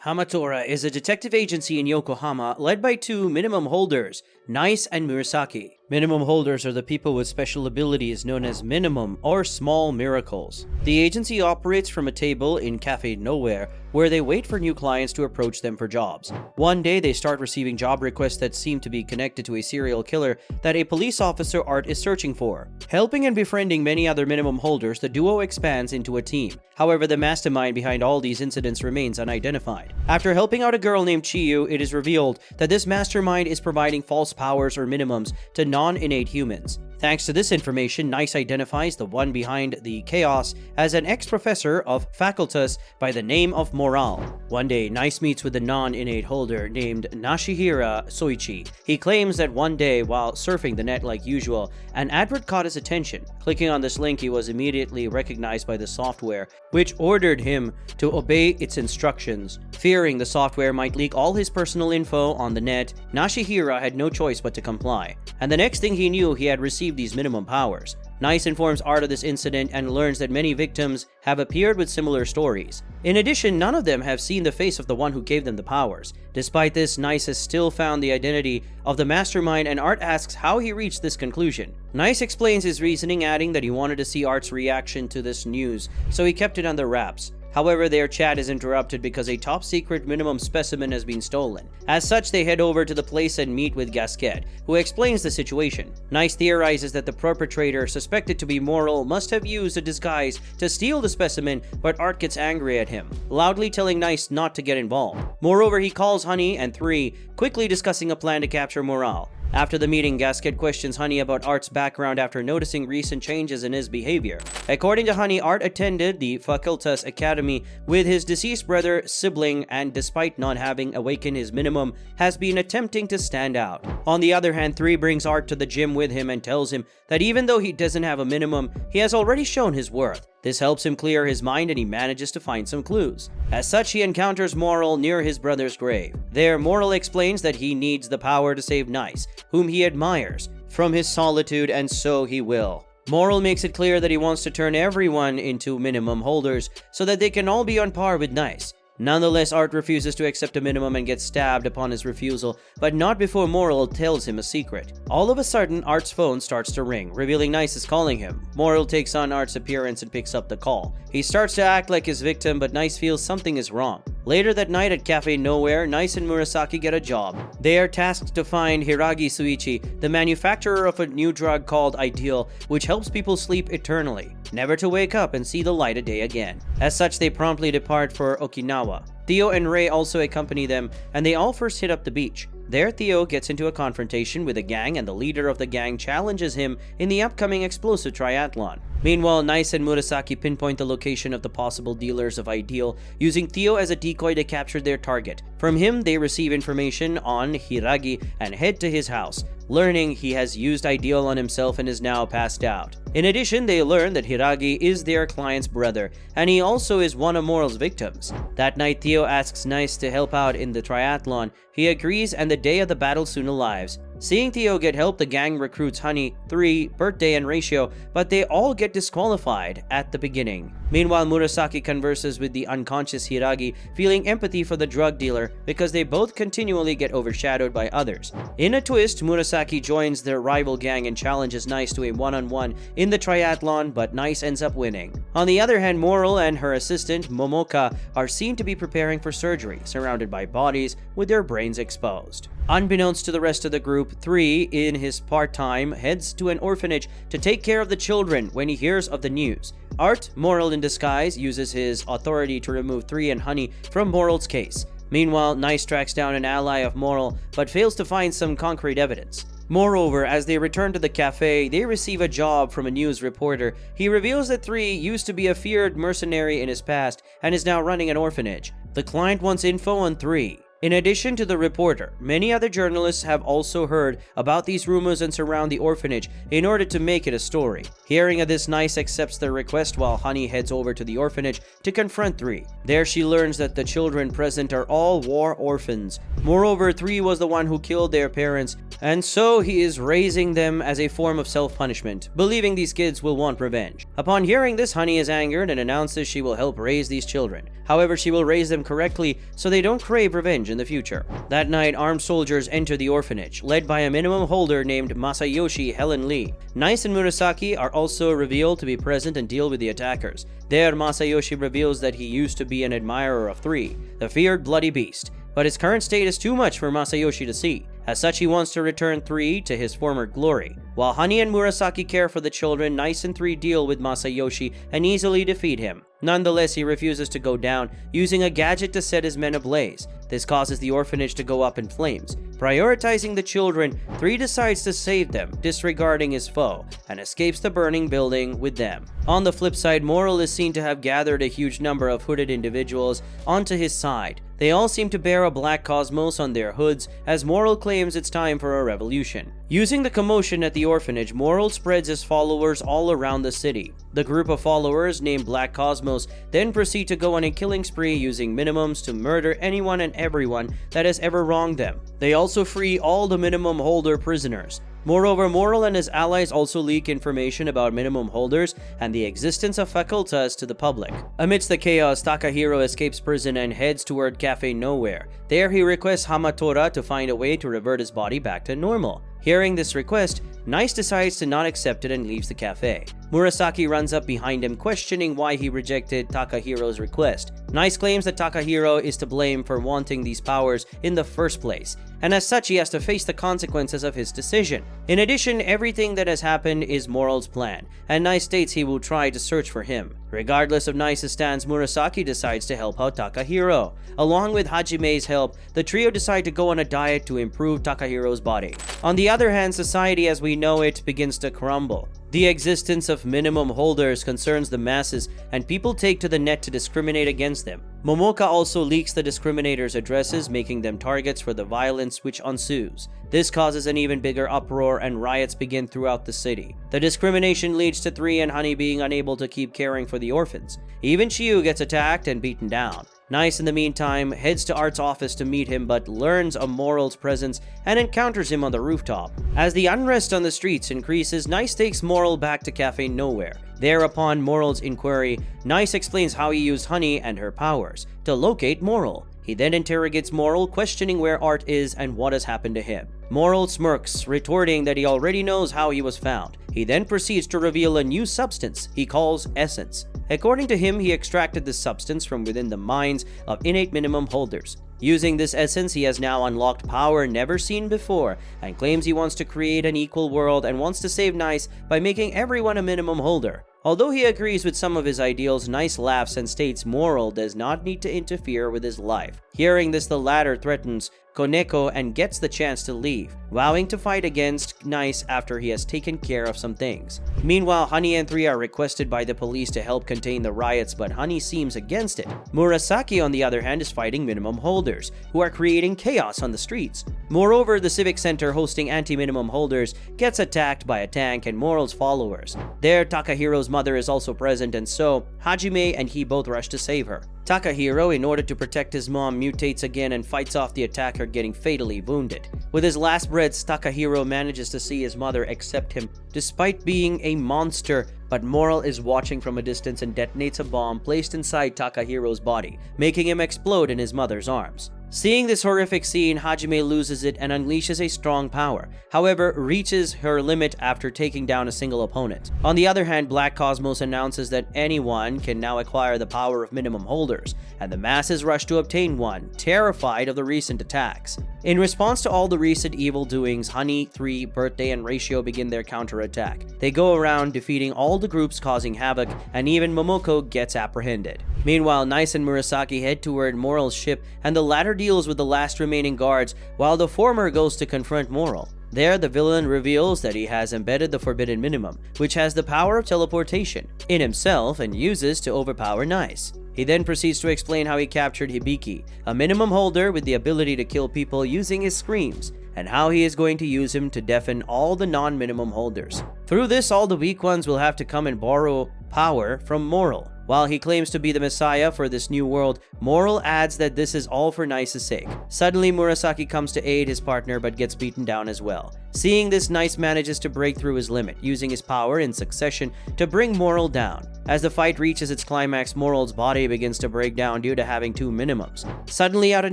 Hamatora is a detective agency in Yokohama led by two minimum holders, Nice and Murasaki. Minimum holders are the people with special abilities known as minimum or small miracles. The agency operates from a table in Cafe Nowhere where they wait for new clients to approach them for jobs. One day they start receiving job requests that seem to be connected to a serial killer that a police officer Art is searching for. Helping and befriending many other minimum holders, the duo expands into a team. However, the mastermind behind all these incidents remains unidentified. After helping out a girl named Chiyu, it is revealed that this mastermind is providing false powers or minimums to non-innate humans. Thanks to this information, Nice identifies the one behind the chaos as an ex-professor of facultas by the name of Moral. One day, Nice meets with a non-innate holder named Nashihira Soichi. He claims that one day, while surfing the net like usual, an advert caught his attention. Clicking on this link, he was immediately recognized by the software, which ordered him to obey its instructions. Fearing the software might leak all his personal info on the net, Nashihira had no choice but to comply. And the next thing he knew, he had received these minimum powers. Nice informs Art of this incident and learns that many victims have appeared with similar stories. In addition, none of them have seen the face of the one who gave them the powers. Despite this, Nice has still found the identity of the mastermind, and Art asks how he reached this conclusion. Nice explains his reasoning, adding that he wanted to see Art's reaction to this news, so he kept it under wraps. However, their chat is interrupted because a top-secret minimum specimen has been stolen. As such, they head over to the place and meet with Gasquet, who explains the situation. Nice theorizes that the perpetrator, suspected to be Moral, must have used a disguise to steal the specimen, but Art gets angry at him, loudly telling Nice not to get involved. Moreover, he calls Honey and Three, quickly discussing a plan to capture Moral. After the meeting, Gasquet questions Honey about Art's background after noticing recent changes in his behavior. According to Honey, Art attended the Facultas Academy with his deceased brother, sibling, and despite not having awakened his minimum, has been attempting to stand out. On the other hand, Three brings Art to the gym with him and tells him that even though he doesn't have a minimum, he has already shown his worth. This helps him clear his mind and he manages to find some clues. As such, he encounters Moral near his brother's grave. There, Moral explains that he needs the power to save Nice, whom he admires, from his solitude, and so he will. Moral makes it clear that he wants to turn everyone into minimum holders so that they can all be on par with Nice. Nonetheless, Art refuses to accept a minimum and gets stabbed upon his refusal, but not before Moral tells him a secret. All of a sudden, Art's phone starts to ring, revealing Nice is calling him. Moral takes on Art's appearance and picks up the call. He starts to act like his victim, but Nice feels something is wrong. Later that night at Cafe Nowhere, Nice and Murasaki get a job. They are tasked to find Hiragi Suichi, the manufacturer of a new drug called Ideal, which helps people sleep eternally, never to wake up and see the light of day again. As such, they promptly depart for Okinawa. Theo and Ray also accompany them, and they all first hit up the beach. There, Theo gets into a confrontation with a gang, and the leader of the gang challenges him in the upcoming explosive triathlon. Meanwhile, Nice and Murasaki pinpoint the location of the possible dealers of Ideal, using Theo as a decoy to capture their target. From him, they receive information on Hiragi and head to his house, learning he has used Ideal on himself and is now passed out. In addition, they learn that Hiragi is their client's brother, and he also is one of Moral's victims. That night, Theo asks Nice to help out in the triathlon. He agrees, and the day of the battle soon arrives. Seeing Theo get help, the gang recruits Honey, Three, Birthday, and Ratio, but they all get disqualified at the beginning. Meanwhile, Murasaki converses with the unconscious Hiragi, feeling empathy for the drug dealer because they both continually get overshadowed by others. In a twist, Murasaki joins their rival gang and challenges Nice to a one-on-one in the triathlon, but Nice ends up winning. On the other hand, Moral and her assistant, Momoka, are seen to be preparing for surgery, surrounded by bodies with their brains exposed. Unbeknownst to the rest of the group, Three, in his part-time, heads to an orphanage to take care of the children when he hears of the news. Art, Moral in disguise, uses his authority to remove Three and Honey from Moral's case. Meanwhile, Nice tracks down an ally of Moral, but fails to find some concrete evidence. Moreover, as they return to the cafe, they receive a job from a news reporter. He reveals that Three used to be a feared mercenary in his past and is now running an orphanage. The client wants info on Three. In addition to the reporter, many other journalists have also heard about these rumors and surround the orphanage in order to make it a story. Hearing of this, Nice accepts their request while Honey heads over to the orphanage to confront Three. There she learns that the children present are all war orphans. Moreover, Three was the one who killed their parents, And so he is raising them as a form of self-punishment, believing these kids will want revenge. Upon hearing this, Honey is angered and announces she will help raise these children. However, she will raise them correctly so they don't crave revenge in the future. That night, armed soldiers enter the orphanage, led by a minimum holder named Masayoshi Helen Lee. Nice and Murasaki are also revealed to be present and deal with the attackers. There, Masayoshi reveals that he used to be an admirer of 3, the feared bloody beast, but his current state is too much for Masayoshi to see. As such, he wants to return 3 to his former glory. While Honey and Murasaki care for the children, Nice and 3 deal with Masayoshi and easily defeat him. Nonetheless, he refuses to go down, using a gadget to set his men ablaze. This causes the orphanage to go up in flames. Prioritizing the children, 3 decides to save them, disregarding his foe, and escapes the burning building with them. On the flip side, Moral is seen to have gathered a huge number of hooded individuals onto his side. They all seem to bear a black cosmos on their hoods, as Moral claims it's time for a revolution. Using the commotion at the orphanage, Moral spreads his followers all around the city. The group of followers, named Black Cosmos, then proceed to go on a killing spree using minimums to murder anyone and everyone that has ever wronged them. They also free all the minimum holder prisoners. Moreover, Moral and his allies also leak information about minimum holders and the existence of facultas to the public. Amidst the chaos, Takahiro escapes prison and heads toward Cafe Nowhere. There, he requests Hamatora to find a way to revert his body back to normal. Hearing this request, Nice decides to not accept it and leaves the cafe. Murasaki runs up behind him, questioning why he rejected Takahiro's request. Nice claims that Takahiro is to blame for wanting these powers in the first place, and as such he has to face the consequences of his decision. In addition, everything that has happened is Moral's plan, and Nice states he will try to search for him. Regardless of Nice's stance, Murasaki decides to help out Takahiro. Along with Hajime's help, the trio decide to go on a diet to improve Takahiro's body. On the other hand, society as we know it begins to crumble. The existence of minimum holders concerns the masses, and people take to the net to discriminate against them. Momoka also leaks the discriminators' addresses, making them targets for the violence which ensues. This causes an even bigger uproar and riots begin throughout the city. The discrimination leads to 3 and Honey being unable to keep caring for the orphans. Even Chiyu gets attacked and beaten down. Nice, in the meantime, heads to Art's office to meet him, but learns of Moral's presence and encounters him on the rooftop. As the unrest on the streets increases, Nice takes Moral back to Cafe Nowhere. Thereupon Moral's inquiry, Nice explains how he used Honey and her powers to locate Moral. He then interrogates Moral, questioning where Art is and what has happened to him. Moral smirks, retorting that he already knows how he was found. He then proceeds to reveal a new substance he calls Essence. According to him, he extracted this substance from within the minds of innate minimum holders. Using this essence, he has now unlocked power never seen before, and claims he wants to create an equal world and wants to save Nice by making everyone a minimum holder. Although he agrees with some of his ideals, Nice laughs and states Moral does not need to interfere with his life. Hearing this, the latter threatens Koneko and gets the chance to leave, vowing to fight against Nice after he has taken care of some things. Meanwhile, Honey and 3 are requested by the police to help contain the riots, but Honey seems against it. Murasaki, on the other hand, is fighting minimum holders, who are creating chaos on the streets. Moreover, the civic center hosting anti-minimum holders gets attacked by a tank and Moral's followers. There, Takahiro's mother is also present, and so Hajime and he both rush to save her. Takahiro, in order to protect his mom, mutates again and fights off the attacker, getting fatally wounded. With his last breaths, Takahiro manages to see his mother accept him despite being a monster, but Moral is watching from a distance and detonates a bomb placed inside Takahiro's body, making him explode in his mother's arms. Seeing this horrific scene, Hajime loses it and unleashes a strong power, however reaches her limit after taking down a single opponent. On the other hand, Black Cosmos announces that anyone can now acquire the power of minimum holders, and the masses rush to obtain one, terrified of the recent attacks. In response to all the recent evil doings, Honey, 3, Birthday, and Ratio begin their counterattack. They go around defeating all the groups causing havoc, and even Momoko gets apprehended. Meanwhile, Nice and Murasaki head toward Moral's ship, and the latter deals with the last remaining guards, while the former goes to confront Moral. There, the villain reveals that he has embedded the Forbidden Minimum, which has the power of teleportation, in himself and uses to overpower Nice. He then proceeds to explain how he captured Hibiki, a minimum holder with the ability to kill people using his screams, and how he is going to use him to deafen all the non-minimum holders. Through this, all the weak ones will have to come and borrow power from Moral. While he claims to be the messiah for this new world, Moral adds that this is all for Nice's sake. Suddenly, Murasaki comes to aid his partner but gets beaten down as well. Seeing this, Nice manages to break through his limit, using his power in succession to bring Moral down. As the fight reaches its climax, Moral's body begins to break down due to having two minimums. Suddenly, out of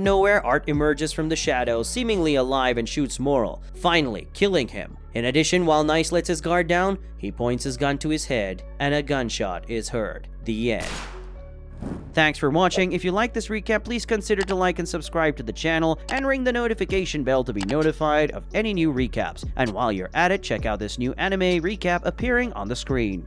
nowhere, Art emerges from the shadows, seemingly alive, and shoots Moral, finally killing him. In addition, while Nice lets his guard down, he points his gun to his head, and a gunshot is heard. The end. Thanks for watching. If you like this recap, please consider to like and subscribe to the channel and ring the notification bell to be notified of any new recaps. And while you're at it, check out this new anime recap appearing on the screen.